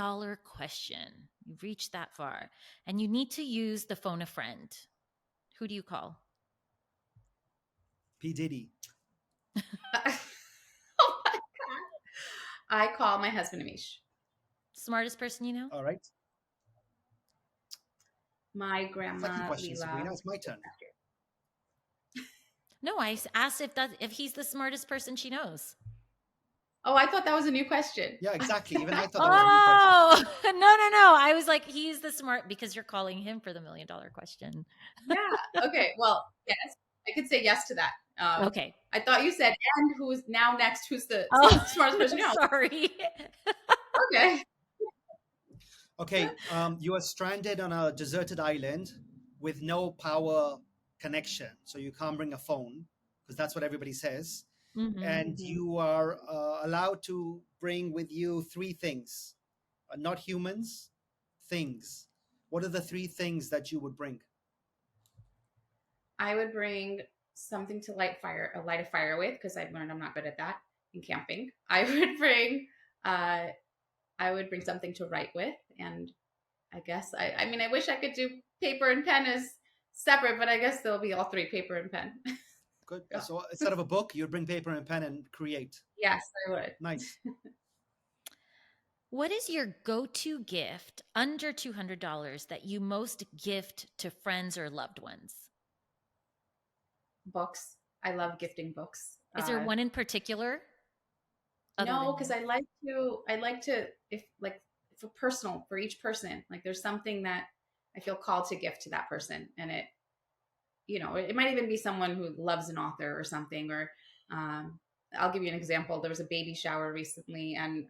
question. You've reached that far. And you need to use the phone a friend. Who do you call? P. Diddy. Oh my God. I call my husband Amish. Smartest person you know? All right. My Second grandma question, Leela. Sabrina. It's my turn. No, I asked if he's the smartest person she knows. Oh, I thought that was a new question. Yeah, exactly. Even I thought that was a new question. Oh, no. I was like, he's the smart because you're calling him for the $1 million question. Yeah. Okay. Well, yes, I could say yes to that. Okay. I thought you said, and who's now next? Who's the Oh, smartest person you know? sorry. Okay. Okay. You are stranded on a deserted island with no power connection, so you can't bring a phone because that's what everybody says. Mm-hmm. And Mhm. you are allowed to bring with you three things, not humans, things. What are the three things that you would bring? I would bring something to light a fire with, because I've learned I'm not good at that in camping. Uh, I would bring something to write with, and I mean, I wish I could do paper and pen as separate, but I guess they'll be all three, paper and pen. Good. Yeah. So instead of a book, you'd bring paper and pen and create. Yes, I would. Nice. What is your go-to gift under $200 that you most gift to friends or loved ones? Books. I love gifting books. Is there one in particular other No, than because you? I like to, if like, for personal, for each person, like there's something that I feel called to gift to that person, and it might even be someone who loves an author or something. Or um, I'll give you an example. There was a baby shower recently, and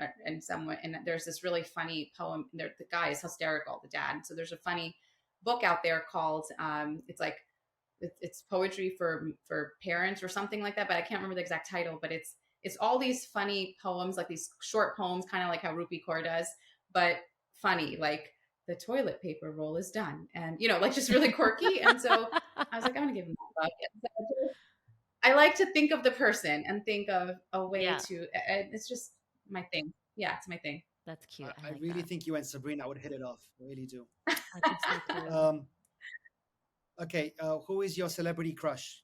there's this really funny poem. The guy is hysterical, the dad. So there's a funny book out there called it's like it's poetry for parents or something like that, but I can't remember the exact title. But it's all these funny poems, like these short poems, kind of like how Rupi Kaur does, but funny, like the toilet paper roll is done, and like just really quirky. And so I was like, I'm gonna give him that book. And so I like to think of the person and think of a way Yeah, to. It's just my thing. Yeah, it's my thing. that's cute. I I like really that. think you and Sabrina would hit it off. I really do. I think so too. Okay. Who is your celebrity crush?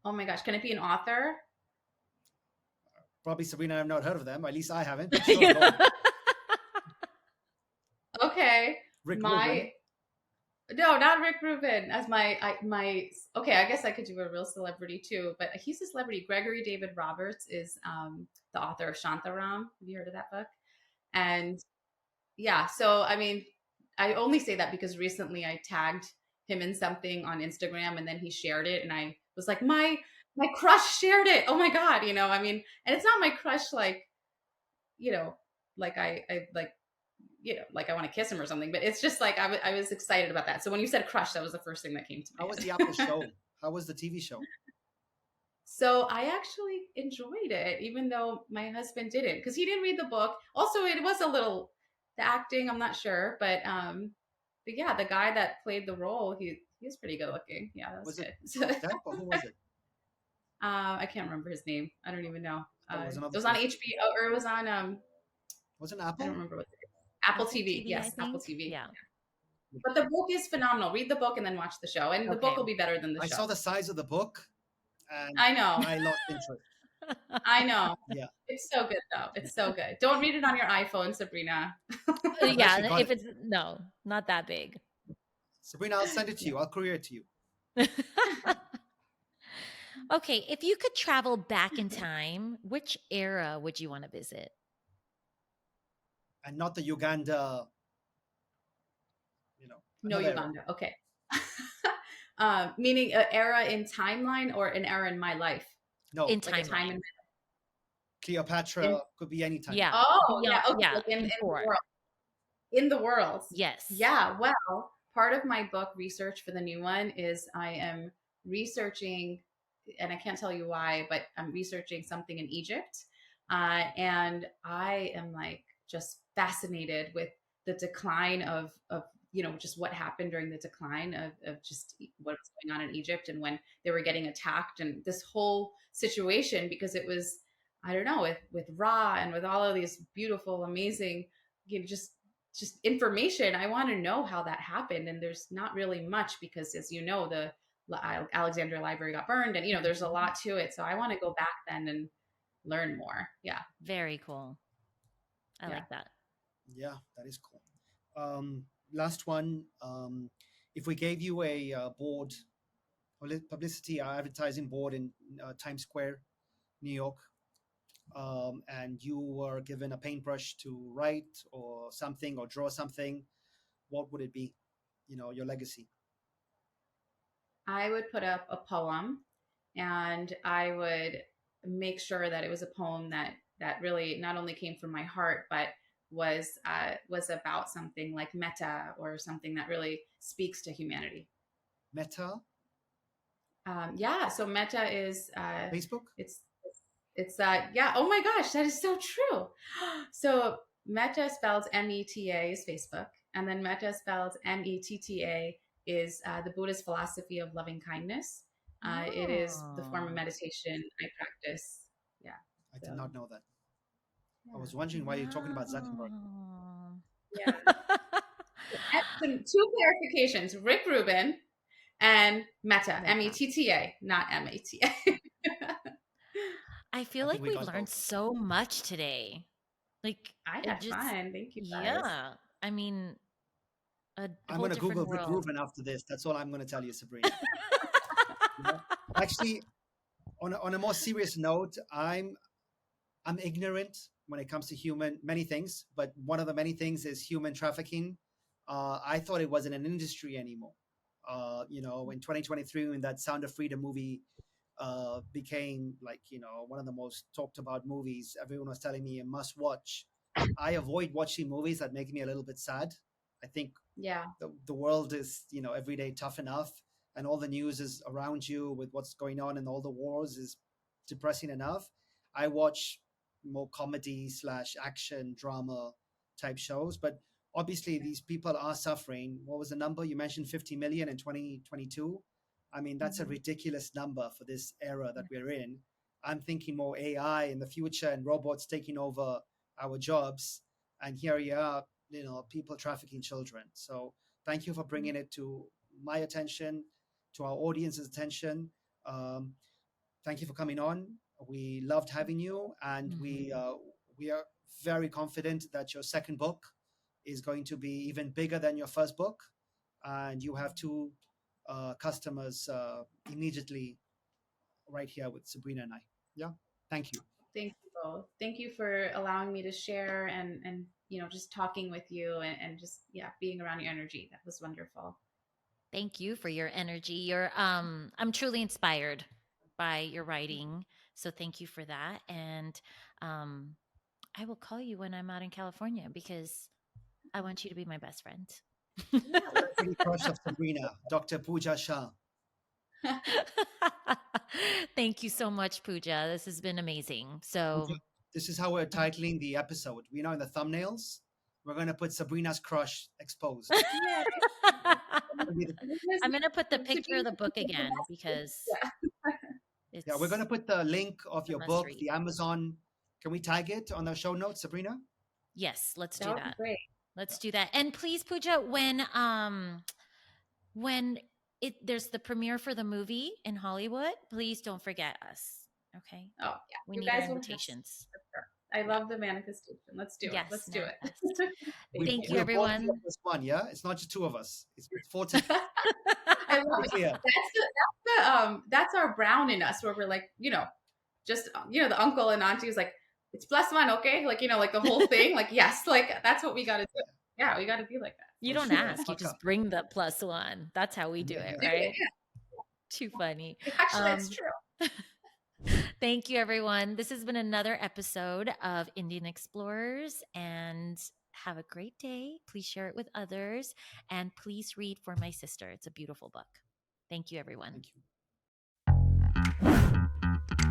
Oh my gosh, can it be an author? Probably Sabrina. I've not heard of them. At least I haven't. But sure, You go know? on. Rick My Rubin. no, not Rick Rubin as my okay, I guess I could do a real celebrity too, but he's a celebrity. Gregory David Roberts is the author of Shantaram. Have you heard of that book? And yeah, so I mean, I only say that because recently I tagged him in something on Instagram and then he shared it and I was like, my crush shared it. Oh my God, I mean, and it's not my crush like, you know, like I like like I want to kiss him or something. But it's just like I was excited about that. So when you said crush, that was the first thing that came to How was the my Apple head. show? How was the TV show? So I actually enjoyed it, even though my husband didn't, because he didn't read the book. Also, it was a little the acting. I'm not sure, but yeah, the guy that played the role, he was pretty good looking. Yeah, that was Was it good. So Johnny Depp or who was it? I can't remember his name. I don't even know. That was It another was on celebrity. HBO or it was on Was it I don't Apple? remember what it is. Apple Apple TV. TV, I Yes, Apple think. TV. Yeah. But the book is phenomenal. Read the book and then watch the show. And the book Okay. will be better than the I show. saw the size of the book, and I know. I lost interest. I know. Yeah, It's so good though. yeah. It's so good. Don't read it on your iPhone, Sabrina. I've actually Yeah, got if it. it's no, not that big. Sabrina, I'll send it to you. I'll courier it to you. Okay, if you could travel back in time, which era would you want to visit? And not the Uganda, No another era. Uganda. Okay. Meaning an era in timeline or an era in my life? No, In Like a time timeline. Cleopatra in could be any time. Yeah. oh Beyond, yeah, okay. yeah, Like in the before. world. In the world. Yes. Yeah, well, part of my book research for the new one is I am researching, and I can't tell you why, but I'm researching something in Egypt. And I am like just fascinated with the decline of just what happened during the decline of just what was going on in Egypt and when they were getting attacked and this whole situation because it was, I don't know, with Ra and with all of these beautiful, amazing, just information. I want to know how that happened. And there's not really much because, as you know, the Alexandria Library got burned, and there's a lot to it. So I want to go back then and learn more. Yeah, Very cool. I yeah. like that. Yeah, that is cool. Last one. If we gave you a board, publicity advertising board in Times Square, New York, and you were given a paintbrush to write or something or draw something, what would it be? Your legacy. I would put up a poem, and I would make sure that it was a poem that really not only came from my heart, but was about something like meta or something that really speaks to humanity. Meta, Yeah, so meta is Facebook. it's yeah, oh my gosh, that is so true. So meta spelled META is Facebook, and then meta spelled METTA is the Buddhist philosophy of loving kindness. It is the form of Oh. meditation I practice. Yeah. I So did not know that. I yeah. was wondering why you're talking about Zuckerberg. Wow. Yeah. Two clarifications: Rick Rubin and Meta, Meta. METTA, not MATA. I feel I think like we we've got learned both. so much today. Like I it had just fun. Thank you guys. yeah. I mean a I'm whole going to Google different Rick world. Rubin after this. That's all I'm going to tell you, Sabrina. Actually, on a more serious note, I'm ignorant when it comes to many things, but one of the many things is human trafficking. I thought it wasn't an industry anymore. In 2023, when that Sound of Freedom movie became like one of the most talked about movies, everyone was telling me a must watch. I avoid watching movies that make me a little bit sad. I think Yeah. the world is every day tough enough, and all the news is around you with what's going on and all the wars is depressing enough. I watch more comedy slash action drama type shows, but obviously these people are suffering. What was the number you mentioned? 50 million in 2022. I mean, that's a Mhm. ridiculous number for this era that we're in. I'm thinking more AI in the future and robots taking over our jobs, and here you are, people trafficking children. So thank you for bringing it to my attention, to our audience's attention. um, Thank you for coming on. We loved having you, and Mhm. we are very confident that your second book is going to be even bigger than your first book, and you have two customers immediately right here with Sabrina and I. Yeah, thank you. Thank you both. Thank you for allowing me to share and just talking with you and just being around your energy. That was wonderful. Thank you for your energy. I'm truly inspired by your writing. So thank you for that. And um I will call you when I'm out in California because I want you to be my best friend. Yeah, Celebrity crush of Sabrina, Dr. Puja Shah. Thank you so much, Pooja. This has been amazing. Puja, So, this is how we're titling the episode. We know in the thumbnails, we're going to put Sabrina's crush exposed. yeah. It'll be the- I'm going to put the To picture be of the book again because yeah. Yeah, we're going it's to put the link of a your must book, read. the Amazon. Can we tag it on the show notes, Sabrina? Yes, let's That do would be that. great. Let's do that. And please, Pooja, when there's the premiere for the movie in Hollywood, please don't forget us. Okay? Oh yeah, We you need our guys will have invitations. for sure. I Yeah. love the manifestation. Let's do it. Yes, Let's do it. manifest. We, Thank you, we're both here everyone. as one, yeah? It's not just two of us. It's four to I love be it. clear. That's our brown in us where we're like, just the uncle and auntie is like, it's +1, okay? Like, like the whole thing. Like, yes, like that's what we gotta do. Yeah, we gotta be like that. You For don't sure. ask, you Pucka. just bring the +1. That's how we do Yeah, it, yeah. Do it. right? Too funny. Yeah. Actually, that's Um, true. Thank you, everyone. This has been another episode of Indian Explorers, and have a great day. Please share it with others, and please read For My Sister. It's a beautiful book. Thank you, everyone. Thank you.